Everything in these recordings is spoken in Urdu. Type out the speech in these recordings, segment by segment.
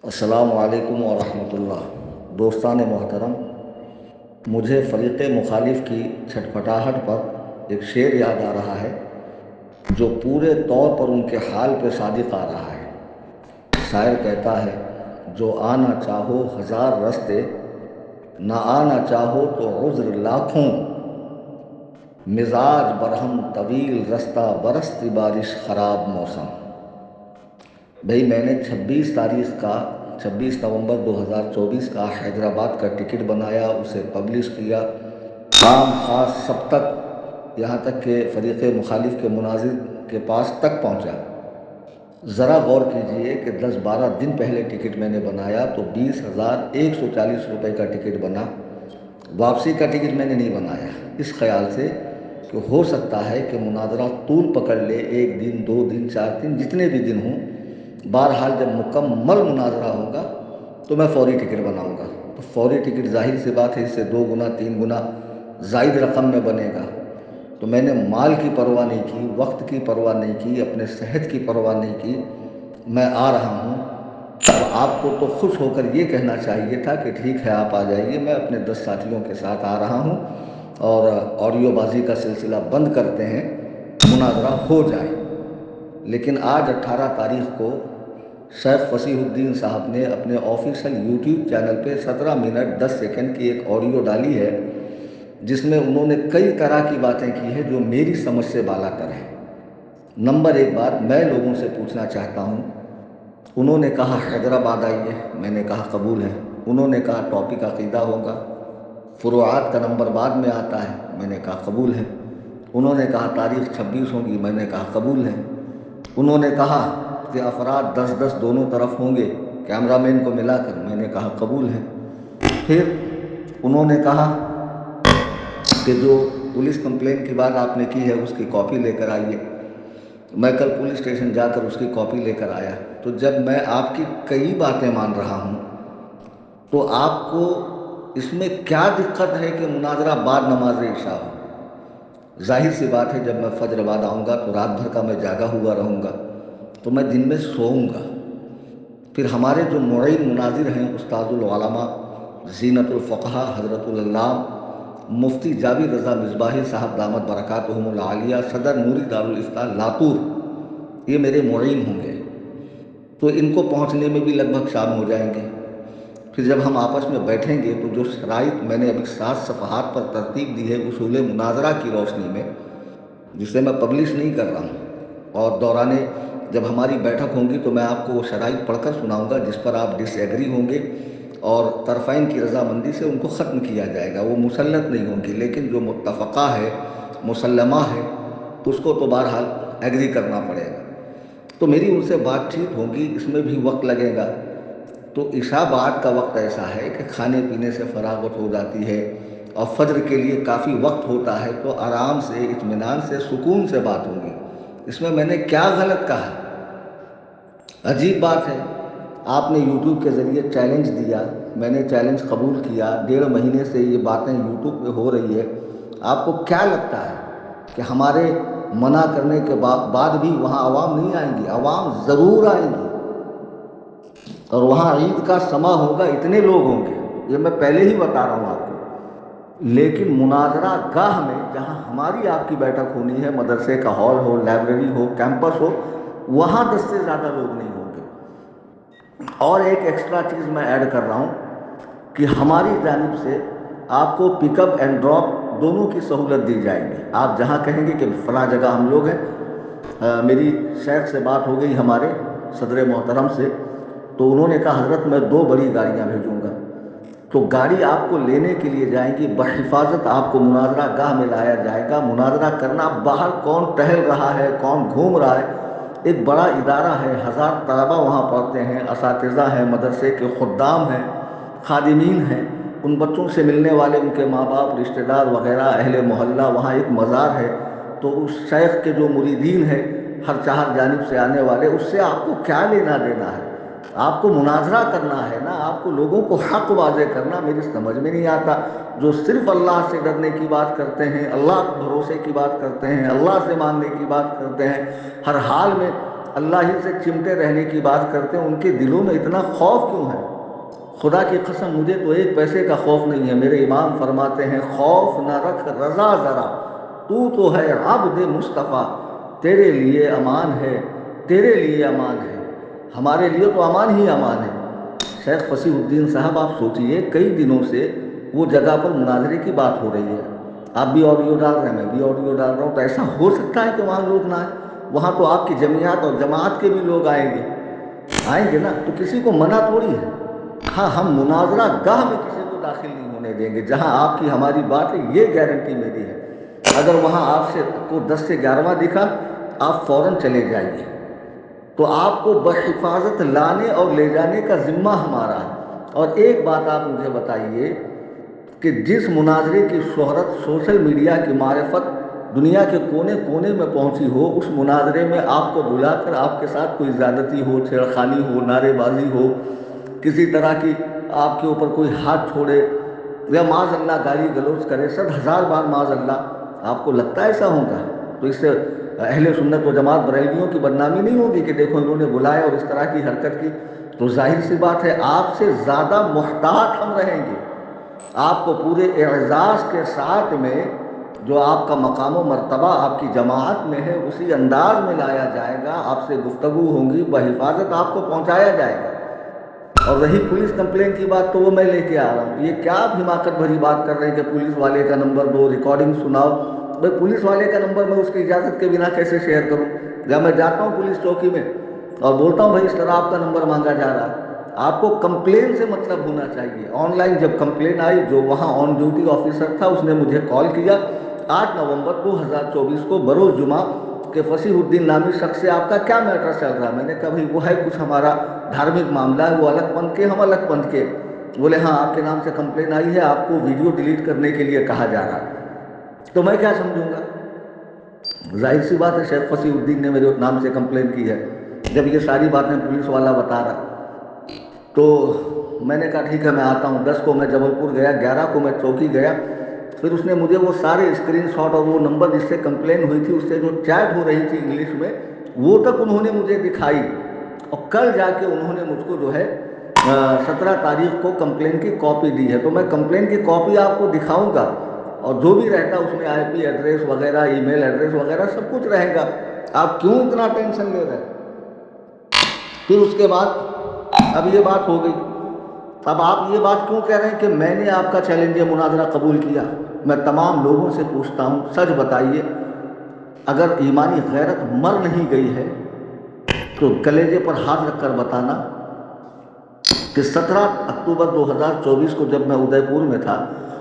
السلام علیکم ورحمۃ اللہ۔ دوستان محترم، مجھے فریق مخالف کی چھٹپٹاہٹ پر ایک شعر یاد آ رہا ہے جو پورے طور پر ان کے حال پہ صادق آ رہا ہے۔ شاعر کہتا ہے، جو آنا چاہو ہزار رستے، نہ آنا چاہو تو عذر لاکھوں، مزاج برہم طویل رستہ برستی بارش خراب موسم۔ بھئی میں نے 26 نومبر 2024 کا حیدرآباد کا ٹکٹ بنایا، اسے پبلش کیا، عام خاص سب تک، یہاں تک کہ فریق مخالف کے مناظر کے پاس تک پہنچا۔ ذرا غور کیجئے کہ 10-12 دن پہلے ٹکٹ میں نے بنایا تو 20,140 روپے کا ٹکٹ بنا۔ واپسی کا ٹکٹ میں نے نہیں بنایا، اس خیال سے کہ ہو سکتا ہے کہ مناظرہ طول پکڑ لے، 1 دن 2 دن 4 دن جتنے بھی دن ہوں۔ بہرحال جب مکمل مناظرہ ہوگا تو میں فوری ٹکٹ بناؤں گا۔ تو فوری ٹکٹ ظاہر سی بات ہے اس سے 2 گنا 3 گنا زائد رقم میں بنے گا۔ تو میں نے مال کی پرواہ نہیں کی، وقت کی پرواہ نہیں کی، اپنے صحت کی پرواہ نہیں کی، میں آ رہا ہوں۔ اب آپ کو تو خوش ہو کر یہ کہنا چاہیے تھا کہ ٹھیک ہے آپ آ جائیے، میں اپنے 10 ساتھیوں کے ساتھ آ رہا ہوں اور آڈیو بازی کا سلسلہ بند کرتے ہیں، مناظرہ ہو جائے۔ لیکن آج 18 تاریخ کو شیخ فصیح الدین صاحب نے اپنے آفیشل یوٹیوب چینل پہ 17 منٹ 10 سیکنڈ کی ایک آڈیو ڈالی ہے، جس میں انہوں نے کئی طرح کی باتیں کی ہیں جو میری سمجھ سے بالا تر ہیں۔ نمبر 1 بات میں لوگوں سے پوچھنا چاہتا ہوں، انہوں نے کہا حیدرآباد آئیے، میں نے کہا قبول ہے۔ انہوں نے کہا ٹاپک عقیدہ ہوگا، فروعات کا نمبر بعد میں آتا ہے، میں نے کہا قبول ہے۔ انہوں نے کہا تاریخ 26 ہوگی، میں نے کہا قبول ہے۔ انہوں نے کہا کہ افراد 10-10 دونوں طرف ہوں گے کیمرہ مین کو ملا کر، میں نے کہا قبول ہے۔ پھر انہوں نے کہا کہ جو پولیس کمپلین کی بات آپ نے کی ہے اس کی کاپی لے کر آئیے۔ میں کل پولیس اسٹیشن جا کر اس کی کاپی لے کر آیا۔ تو جب میں آپ کی کئی باتیں مان رہا ہوں تو آپ کو اس میں کیا دقت ہے کہ مناظرہ بعد نماز عشاء ہو؟ ظاہر سی بات ہے جب میں فجر بعد آؤں گا تو رات بھر کا میں جاگا ہوا رہوں گا، تو میں دن میں سوؤں گا۔ پھر ہمارے جو معین مناظر ہیں استاد العلماء زینت الفقہا حضرت العلامہ مفتی جاوید رضا مصباحی صاحب دامت برکاتہم العالیہ، صدر نوری دارالافتاء لاتور، یہ میرے معین ہوں گے، تو ان کو پہنچنے میں بھی لگ بھگ شام ہو جائیں گے۔ پھر جب ہم آپس میں بیٹھیں گے تو جو شرائط میں نے ابھی 7 صفحات پر ترتیب دی ہے اصول مناظرہ کی روشنی میں، جسے میں پبلش نہیں کر رہا ہوں، اور دوران جب ہماری بیٹھک ہوں گی تو میں آپ کو وہ شرائط پڑھ کر سناؤں گا جس پر آپ ڈس ایگری ہوں گے اور طرفین کی رضامندی سے ان کو ختم کیا جائے گا، وہ مسلط نہیں ہوں گی، لیکن جو متفقہ ہے مسلمہ ہے اس کو تو بہرحال ایگری کرنا پڑے گا۔ تو میری ان سے بات چیت ہوگی، اس میں بھی وقت لگے گا۔ تو عشاء بعد کا وقت ایسا ہے کہ کھانے پینے سے فراغت ہو جاتی ہے اور فجر کے لیے کافی وقت ہوتا ہے، تو آرام سے اطمینان سے سکون سے بات ہوگی۔ اس میں نے کیا غلط کہا؟ عجیب بات ہے، آپ نے یوٹیوب کے ذریعے چیلنج دیا، میں نے چیلنج قبول کیا، 1.5 مہینے سے یہ باتیں یوٹیوب پہ ہو رہی ہے۔ آپ کو کیا لگتا ہے کہ ہمارے منع کرنے کے بعد بھی وہاں عوام نہیں آئیں گی؟ عوام ضرور آئیں گی، اور وہاں عید کا سما ہوگا، اتنے لوگ ہوں گے، یہ میں پہلے ہی بتا رہا ہوں آپ کو۔ لیکن مناظرہ گاہ میں جہاں ہماری آپ کی بیٹھک ہونی ہے، مدرسے کا ہال ہو، لائبریری ہو، کیمپس ہو، وہاں 10 سے زیادہ لوگ نہیں ہوں گے۔ اور ایک ایکسٹرا چیز میں ایڈ کر رہا ہوں کہ ہماری جانب سے آپ کو پک اپ اینڈ ڈراپ دونوں کی سہولت دی جائے گی۔ آپ جہاں کہیں گے کہ فلاں جگہ ہم لوگ ہیں، میری شیخ سے بات ہو گئی ہمارے صدر محترم سے، تو انہوں نے کہا حضرت میں 2 بڑی گاڑیاں بھیجوں گا، تو گاڑی آپ کو لینے کے لیے جائیں گی، بحفاظت آپ کو مناظرہ گاہ میں لایا جائے گا۔ مناظرہ کرنا، باہر کون ٹہل رہا ہے، کون گھوم رہا ہے، ایک بڑا ادارہ ہے، 1000 طلبہ وہاں پڑھتے ہیں، اساتذہ ہیں، مدرسے کے خدام ہیں، خادمین ہیں، ان بچوں سے ملنے والے ان کے ماں باپ، رشتہ دار وغیرہ، اہل محلہ، وہاں ایک مزار ہے۔ تو اس شیخ کے جو مریدین ہیں ہر 4 جانب سے آنے والے، اس سے آپ کو کیا لینا دینا ہے؟ آپ کو مناظرہ کرنا ہے نا، آپ کو لوگوں کو حق واضح کرنا۔ میری سمجھ میں نہیں آتا جو صرف اللہ سے ڈرنے کی بات کرتے ہیں، اللہ بھروسے کی بات کرتے ہیں، اللہ سے مانگنے کی بات کرتے ہیں، ہر حال میں اللہ ہی سے چمٹے رہنے کی بات کرتے ہیں، ان کے دلوں میں اتنا خوف کیوں ہے؟ خدا کی قسم مجھے تو ایک پیسے کا خوف نہیں ہے۔ میرے امام فرماتے ہیں خوف نہ رکھ رضا ذرا، تو ہے عبد مصطفیٰ، تیرے لیے امان ہے، تیرے لیے امان ہے، ہمارے لیے تو امان ہی امان ہے۔ شیخ فصیح الدین صاحب آپ سوچئے کئی دنوں سے وہ جگہ پر مناظرے کی بات ہو رہی ہے، آپ بھی آڈیو ڈال رہے ہیں، میں بھی آڈیو ڈال رہا ہوں، تو ایسا ہو سکتا ہے کہ وہاں لوگ نہ آئیں؟ وہاں تو آپ کی جمعیات اور جماعت کے بھی لوگ آئیں گے نا، تو کسی کو منع تھوڑی ہے۔ ہاں ہم مناظرہ گاہ میں کسی کو داخل نہیں ہونے دیں گے، جہاں آپ کی ہماری بات ہے، یہ گارنٹی میری ہے۔ اگر وہاں آپ سے کو 10 سے 11واں دکھا، آپ فوراً چلے جائیے، تو آپ کو بحفاظت لانے اور لے جانے کا ذمہ ہمارا ہے۔ اور ایک بات آپ مجھے بتائیے کہ جس مناظرے کی شہرت سوشل میڈیا کی معرفت دنیا کے کونے کونے میں پہنچی ہو، اس مناظرے میں آپ کو بلا کر آپ کے ساتھ کوئی زیادتی ہو، چھیڑخانی ہو، نعرے بازی ہو، کسی طرح کی آپ کے اوپر کوئی ہاتھ چھوڑے یا معاذ اللہ گالی گلوچ کرے، 100,000 بار معاذ اللہ، آپ کو لگتا ہے ایسا ہوگا؟ تو اس سے اہل سنت و جماعت بریلویوں کی بدنامی نہیں ہوگی کہ دیکھو انہوں نے بلایا اور اس طرح کی حرکت کی؟ تو ظاہر سی بات ہے آپ سے زیادہ محتاط ہم رہیں گے، آپ کو پورے اعزاز کے ساتھ میں جو آپ کا مقام و مرتبہ آپ کی جماعت میں ہے اسی انداز میں لایا جائے گا، آپ سے گفتگو ہوں گی، بحفاظت آپ کو پہنچایا جائے گا۔ اور رہی پولیس کمپلین کی بات تو وہ میں لے کے آ رہا ہوں۔ یہ کیا آپ حماقت بھری بات کر رہے ہیں کہ پولیس والے کا نمبر دو، ریکارڈنگ سناؤ؟ بھائی پولیس والے کا نمبر میں اس کی اجازت کے بنا کیسے شیئر کروں؟ یا میں جاتا ہوں پولیس چوکی میں اور بولتا ہوں بھائی اس طرح آپ کا نمبر مانگا جا رہا ہے؟ آپ کو کمپلین سے مطلب ہونا چاہیے۔ آن لائن جب کمپلین آئی، جو وہاں آن ڈیوٹی آفیسر تھا اس نے مجھے کال کیا 8 نومبر 2024 کو بروز جمعہ کہ فصیح الدین نامی شخص سے آپ کا کیا میٹر چل رہا ہے؟ میں نے کہا بھائی وہ ہے کچھ ہمارا دھارمک معاملہ ہے، وہ الگ پنتھ کے، ہم الگ پنتھ کے۔ بولے ہاں آپ کے نام سے کمپلین آئی ہے، آپ کو ویڈیو ڈیلیٹ کرنے کے لیے کہا جا رہا ہے۔ تو میں کیا سمجھوں گا؟ ظاہر سی بات ہے شیخ فصیح الدین نے میرے نام سے کمپلین کی ہے جب یہ ساری باتیں پولیس والا بتا رہا۔ تو میں نے کہا ٹھیک ہے میں آتا ہوں۔ 10 کو میں جبل پور گیا، 11 کو میں چوکی گیا، پھر اس نے مجھے وہ سارے اسکرین شاٹ اور وہ نمبر جس سے کمپلین ہوئی تھی اس سے جو چیٹ ہو رہی تھی انگلش میں، وہ تک انہوں نے مجھے دکھائی۔ اور کل جا کے انہوں نے مجھ کو جو ہے 17 تاریخ کو کمپلین کی کاپی دی ہے، تو میں کمپلین کی کاپی آپ کو دکھاؤں گا، اور جو بھی رہتا اس میں آئی پی ایڈریس وغیرہ، ای میل ایڈریس وغیرہ سب کچھ رہے گا۔ آپ کیوں اتنا ٹینشن لے رہے ہیں؟ پھر اس کے بعد اب یہ بات ہو گئی، اب آپ یہ بات کیوں کہہ رہے ہیں کہ میں نے آپ کا چیلنج مناظرہ قبول کیا؟ میں تمام لوگوں سے پوچھتا ہوں سچ بتائیے، اگر ایمانی غیرت مر نہیں گئی ہے تو کلیجے پر ہاتھ رکھ کر بتانا کہ 17 اکتوبر 2024 کو جب میں ادے پور میں تھا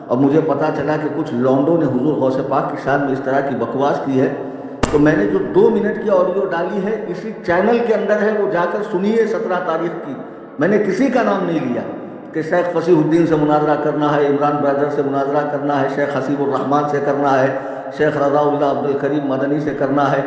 اور مجھے پتا چلا کہ کچھ لونڈوں نے حضور غوث پاک کی شان میں اس طرح کی بکواس کی ہے، تو میں نے جو 2 منٹ کی آڈیو ڈالی ہے اسی چینل کے اندر ہے، وہ جا کر سنیے 17 تاریخ کی۔ میں نے کسی کا نام نہیں لیا کہ شیخ فصیح الدین سے مناظرہ کرنا ہے، عمران برادر سے مناظرہ کرنا ہے، شیخ حسیب الرحمان سے کرنا ہے، شیخ رضا اللہ عبد الکریم مدنی سے کرنا ہے،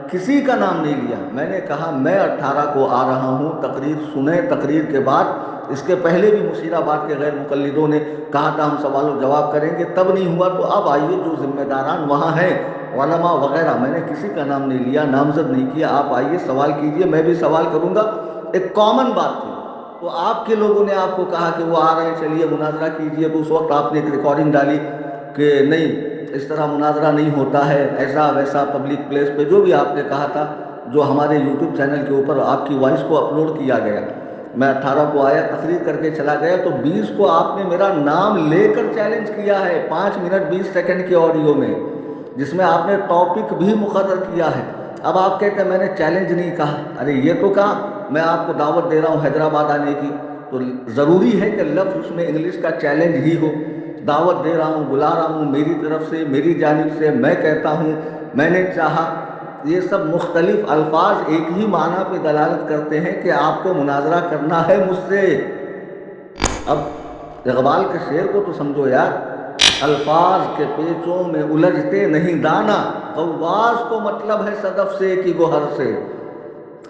کسی کا نام نہیں لیا۔ میں نے کہا میں 18 کو آ رہا ہوں، تقریر سنیں، تقریر کے بعد اس کے پہلے بھی مشیر آباد کے غیر مقلدوں نے کہا تھا ہم سوال و جواب کریں گے، تب نہیں ہوا، تو اب آئیے جو ذمہ داران وہاں ہیں علماء وغیرہ، میں نے کسی کا نام نہیں لیا، نامزد نہیں کیا، آپ آئیے سوال کیجئے، میں بھی سوال کروں گا۔ ایک کامن بات تھی، تو آپ کے لوگوں نے آپ کو کہا کہ وہ آ رہے ہیں چلیے مناظرہ کیجئے، تو اس وقت آپ نے ایک ریکارڈنگ ڈالی کہ نہیں اس طرح مناظرہ نہیں ہوتا ہے، ایسا ویسا، پبلک پلیس پہ جو بھی آپ نے کہا تھا، جو ہمارے یوٹیوب چینل کے اوپر آپ کی وائس کو اپلوڈ کیا گیا۔ میں 18 کو آیا، تقریر کر کے چلا گیا، تو 20 کو آپ نے میرا نام لے کر چیلنج کیا ہے 5 منٹ 20 سیکنڈ کی آڈیو میں، جس میں آپ نے ٹاپک بھی مقرر کیا ہے۔ اب آپ کہتے ہیں میں نے چیلنج نہیں کہا، ارے یہ تو کہا میں آپ کو دعوت دے رہا ہوں حیدرآباد آنے کی، تو ضروری ہے کہ لفظ اس میں انگلش کا چیلنج ہی ہو۔ دعوت دے رہا ہوں، بلا رہا ہوں، میری طرف سے، میری جانب سے، میں کہتا ہوں میں نے چاہا، یہ سب مختلف الفاظ ایک ہی معنی پہ دلالت کرتے ہیں کہ آپ کو مناظرہ کرنا ہے مجھ سے۔ اب اقبال کے شعر کو تو سمجھو یار، الفاظ کے پیچوں میں الجھتے نہیں دانا، غواص کو مطلب ہے صدف سے کہ گوہر سے۔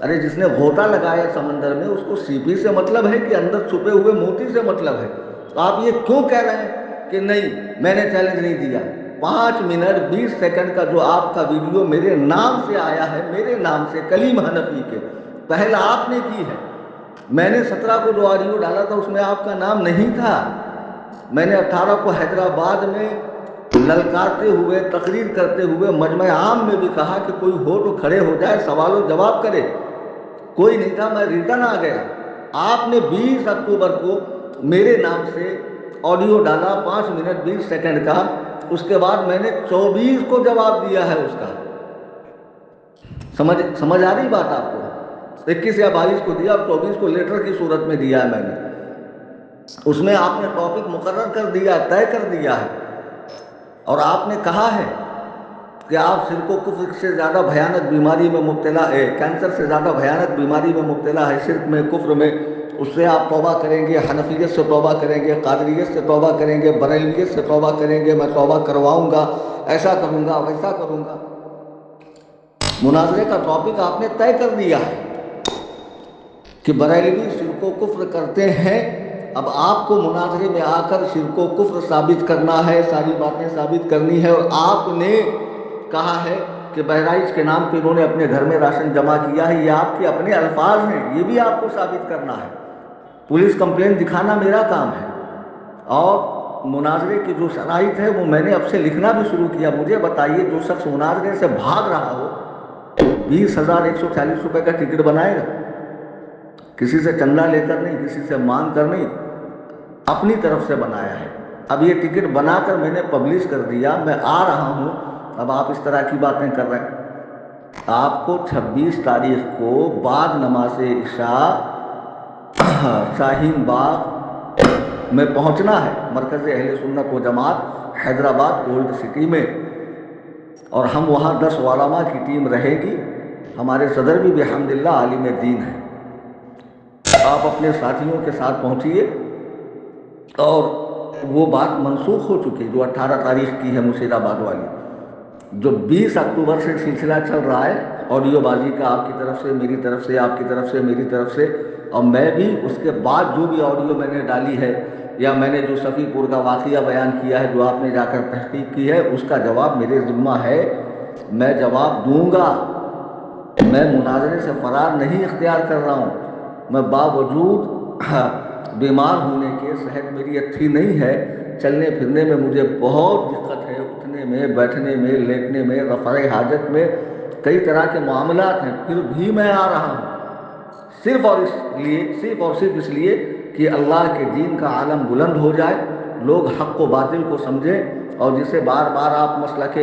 ارے جس نے غوطہ لگایا سمندر میں اس کو سیپی سے مطلب ہے کہ اندر چھپے ہوئے موتی سے مطلب ہے؟ تو آپ یہ کیوں کہہ رہے ہیں کہ نہیں میں نے چیلنج نہیں دیا؟ 5 منٹ 20 سیکنڈ کا جو آپ کا ویڈیو میرے نام سے آیا ہے، میرے نام سے کلیم حنفی کے، پہلا آپ نے کی ہے۔ میں نے 17 کو جو آڈیو ڈالا تھا اس میں آپ کا نام نہیں تھا۔ میں نے 18 کو حیدرآباد میں للکارتے ہوئے تقریر کرتے ہوئے مجمع عام میں بھی کہا کہ کوئی ہو تو کھڑے ہو جائے، سوال و جواب کرے، کوئی نہیں تھا، میں ریٹرن آ گیا۔ آپ نے 20 اکتوبر کو میرے نام سے آڈیو ڈالا 5 منٹ 20 سیکنڈ کا، اس کے بعد میں نے 24 کو جواب دیا ہے اس کا۔ سمجھ آ رہی بات آپ کو؟ 21 یا 22 کو دیا اور 24 کو لیٹر کی صورت میں دیا ہے میں نے۔ اس میں آپ نے ٹاپک مقرر کر دیا، طے کر دیا ہے، اور آپ نے کہا ہے کہ آپ شرک و کفر سے زیادہ بھیانک بیماری میں مبتلا ہے، کینسر سے زیادہ بھیانک بیماری میں مبتلا ہے، شرک میں، کفر میں، اس سے آپ توبہ کریں گے، حنفیت سے توبہ کریں گے، قادریت سے توبہ کریں گے، بریلویت سے توبہ کریں گے، میں توبہ کرواؤں گا، ایسا کروں گا، ویسا کروں گا۔ مناظرے کا ٹاپک آپ نے طے کر دیا ہے کہ بریلوی شرک و کفر کرتے ہیں۔ اب آپ کو مناظرے میں آ کر شرک و کفر ثابت کرنا ہے، ساری باتیں ثابت کرنی ہے، اور آپ نے کہا ہے کہ بہرائچ کے نام پہ انہوں نے اپنے گھر میں راشن جمع کیا ہے، یہ آپ کے اپنے الفاظ ہیں، یہ بھی آپ کو ثابت کرنا ہے۔ پولیس کمپلین دکھانا میرا کام ہے، اور مناظرے کی جو شرائط ہے وہ میں نے اب سے لکھنا بھی شروع کیا۔ مجھے بتائیے، جو شخص مناظرے سے بھاگ رہا ہو 20,140 روپے کا ٹکٹ بنائے گا، کسی سے چندہ لے کر نہیں، کسی سے مانگ کر نہیں، اپنی طرف سے بنایا ہے۔ اب یہ ٹکٹ بنا کر میں نے پبلش کر دیا، میں آ رہا ہوں، اب آپ اس طرح کی باتیں کر رہے ہیں۔ آپ کو 26 تاریخ کو بعد نماز عشاء شاہین باغ میں پہنچنا ہے، مرکز اہل سنت و جماعت حیدرآباد اولڈ سٹی میں، اور ہم وہاں 10 علماء کی ٹیم رہے گی۔ ہمارے صدر بھی بحمداللہ عالم دین ہیں۔ آپ اپنے ساتھیوں کے ساتھ پہنچیے، اور وہ بات منسوخ ہو چکی جو 18 تاریخ کی ہے مرشد آباد والی، جو 20 اکتوبر سے سلسلہ چل رہا ہے آڈیو بازی کا، آپ کی طرف سے، میری طرف سے، آپ کی طرف سے، میری طرف سے، اور میں بھی اس کے بعد جو بھی آڈیو میں نے ڈالی ہے، یا میں نے جو صفی پور کا واقعہ بیان کیا ہے، جو آپ نے جا کر تحقیق کی ہے، اس کا جواب میرے ذمہ ہے، میں جواب دوں گا۔ میں مناظرے سے فرار نہیں اختیار کر رہا ہوں، میں باوجود بیمار ہونے کے، صحت میری اچھی نہیں ہے، چلنے پھرنے میں مجھے بہت دقت ہے، اٹھنے میں، بیٹھنے میں، لیٹنے میں، رفع حاجت میں، کئی طرح کے معاملات ہیں، پھر بھی میں آ رہا ہوں، صرف اور صرف اس لیے کہ اللہ کے دین کا عالم بلند ہو جائے، لوگ حق و باطل کو سمجھیں، اور جسے بار بار آپ مسلک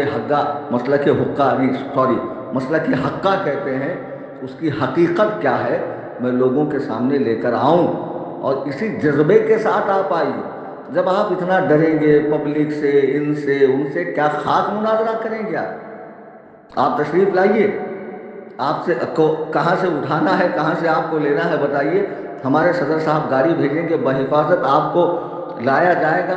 حقہ کہتے ہیں، اس کی حقیقت کیا ہے میں لوگوں کے سامنے لے کر آؤں، اور اسی جذبے کے ساتھ آپ آئیے۔ جب آپ اتنا ڈریں گے پبلک سے، ان سے کیا خاک مناظرہ کریں گے؟ آپ تشریف لائیے، آپ سے کہاں سے اٹھانا ہے، کہاں سے آپ کو لینا ہے بتائیے، ہمارے صدر صاحب گاڑی بھیجیں گے، بحفاظت آپ کو لایا جائے گا،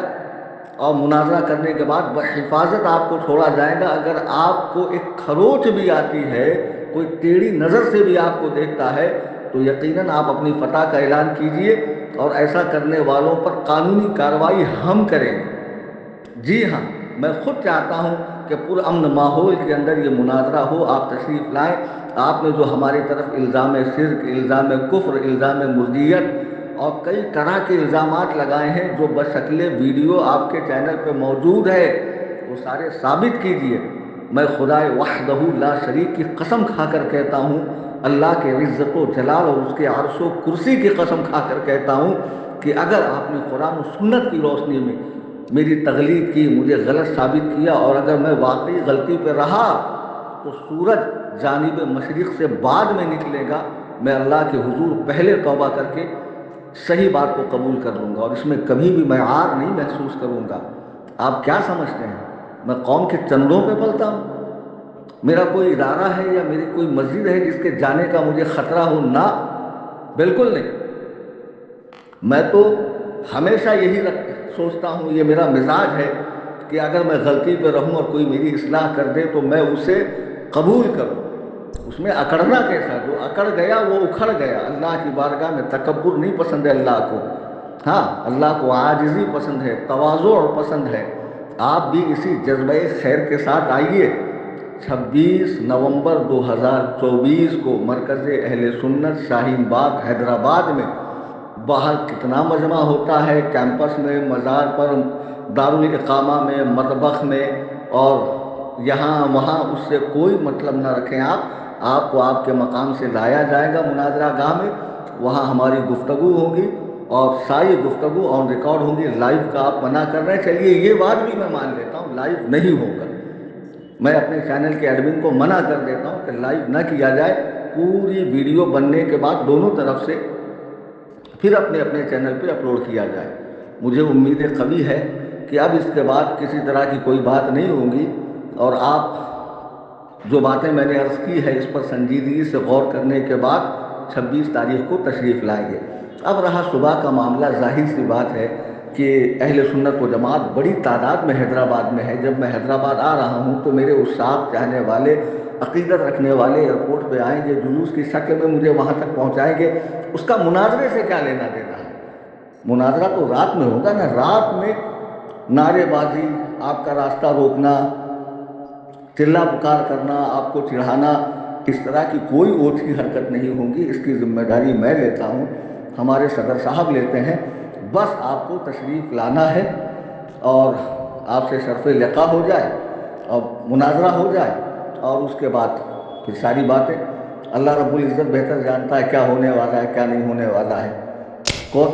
اور مناظرہ کرنے کے بعد بحفاظت آپ کو چھوڑا جائے گا۔ اگر آپ کو ایک کھروچ بھی آتی ہے، کوئی ٹیڑھی نظر سے بھی آپ کو دیکھتا ہے، تو یقیناً آپ اپنی فتح کا اعلان کیجئے، اور ایسا کرنے والوں پر قانونی کارروائی ہم کریں گے۔ جی ہاں، میں خود چاہتا ہوں کہ پرامن ماحول کے اندر یہ مناظرہ ہو، آپ تشریف لائیں۔ آپ نے جو ہماری طرف الزام شرک، الزام کفر، الزام مرجئیت اور کئی طرح کے الزامات لگائے ہیں، جو بشکل ویڈیو آپ کے چینل پہ موجود ہے، وہ سارے ثابت کیجئے۔ میں خدائے وحدہ لا شریک کی قسم کھا کر کہتا ہوں، اللہ کے عزت و جلال اور اس کے عرش و کرسی کی قسم کھا کر کہتا ہوں کہ اگر آپ نے قرآن و سنت کی روشنی میں میری تقلید کی، مجھے غلط ثابت کیا، اور اگر میں واقعی غلطی پہ رہا، تو سورج جانب مشرق سے بعد میں نکلے گا، میں اللہ کے حضور پہلے توبہ کر کے صحیح بات کو قبول کر لوں گا، اور اس میں کبھی بھی میں عار نہیں محسوس کروں گا۔ آپ کیا سمجھتے ہیں میں قوم کے چندوں پہ پلتا ہوں؟ میرا کوئی ادارہ ہے یا میری کوئی مسجد ہے جس کے جانے کا مجھے خطرہ ہو؟ نہ، بالکل نہیں۔ میں تو ہمیشہ یہی سوچتا ہوں، یہ میرا مزاج ہے کہ اگر میں غلطی پہ رہوں اور کوئی میری اصلاح کر دے تو میں اسے قبول کروں، اس میں اکڑنا کیسا؟ جو اکڑ گیا وہ اکھڑ گیا۔ اللہ کی بارگاہ میں تکبر نہیں پسند ہے اللہ کو، ہاں اللہ کو عاجزی پسند ہے، تواضع پسند ہے، آپ بھی اسی جذبہ خیر کے ساتھ آئیے۔ 26 نومبر 2024 کو مرکز اہل سنت شاہین باغ حیدرآباد میں، باہر کتنا مجمع ہوتا ہے، کیمپس میں، مزار پر، دارالاقامہ میں، مطبخ میں، اور یہاں وہاں، اس سے کوئی مطلب نہ رکھیں آپ کو آپ کے مقام سے لایا جائے گا مناظرہ گاہ میں، وہاں ہماری گفتگو ہوگی، اور ساری گفتگو آن ریکارڈ ہوں گی۔ لائیو کا آپ منع کر رہے ہیں، چلیے یہ بات بھی میں مان لیتا ہوں، لائیو نہیں ہوگا، میں اپنے چینل کے ایڈمن کو منع کر دیتا ہوں کہ لائیو نہ کیا جائے، پوری ویڈیو بننے کے بعد دونوں طرف سے پھر اپنے اپنے چینل پہ اپلوڈ کیا جائے۔ مجھے امید قوی ہے کہ اب اس کے بعد کسی طرح کی کوئی بات نہیں ہوگی، اور آپ جو باتیں میں نے عرض کی ہے اس پر سنجیدگی سے غور کرنے کے بعد 26 تاریخ کو تشریف لائیں گے۔ اب رہا صبح کا معاملہ، ظاہر سی بات ہے کہ اہل سنت و جماعت بڑی تعداد میں حیدرآباد میں ہے۔ جب میں حیدرآباد آ رہا ہوں تو میرے استاد چاہنے والے، عقیدت رکھنے والے ایئرپورٹ پہ آئیں گے، جلوس کی شکل میں مجھے وہاں تک پہنچائیں گے۔ اس کا مناظرے سے کیا لینا دینا ہے؟ مناظرہ تو رات میں ہوگا نا، رات میں نعرے بازی، آپ کا راستہ روکنا، چلا پکار کرنا، آپ کو چڑھانا، اس طرح کی کوئی اوچھی حرکت نہیں ہوگی۔ اس کی ذمہ داری میں لیتا ہوں، ہمارے صدر صاحب لیتے ہیں۔ بس آپ کو تشریف لانا ہے، اور آپ سے شرف لقاء ہو جائے، اور مناظرہ ہو جائے، اور اس کے بعد پھر ساری باتیں اللہ رب العزت بہتر جانتا ہے کیا ہونے والا ہے، کیا نہیں ہونے والا ہے،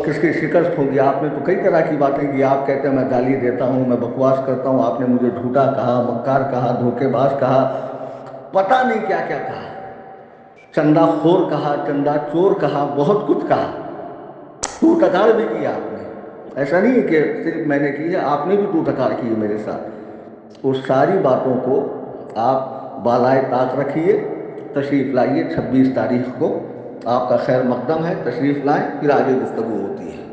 کس کی شکست ہوگی۔ آپ نے تو کئی طرح کی باتیں کی، آپ کہتے ہیں میں گالی دیتا ہوں، میں بکواس کرتا ہوں، آپ نے مجھے جھوٹا کہا، مکار کہا، دھوکے باز کہا، پتہ نہیں کیا کیا کہا، چندہ خور کہا، چندہ چور کہا، بہت کچھ کہا، تو ٹکار بھی کی آپ نے۔ ایسا نہیں ہے کہ صرف میں نے کی ہے، آپ نے بھی تو ٹکار کی ہے میرے ساتھ۔ اس ساری باتوں کو آپ بالائے طاق رکھیے، تشریف لائیے 26 تاریخ کو، آپ کا خیر مقدم ہے، تشریف لائیں، پھر آگے گفتگو ہوتی ہے۔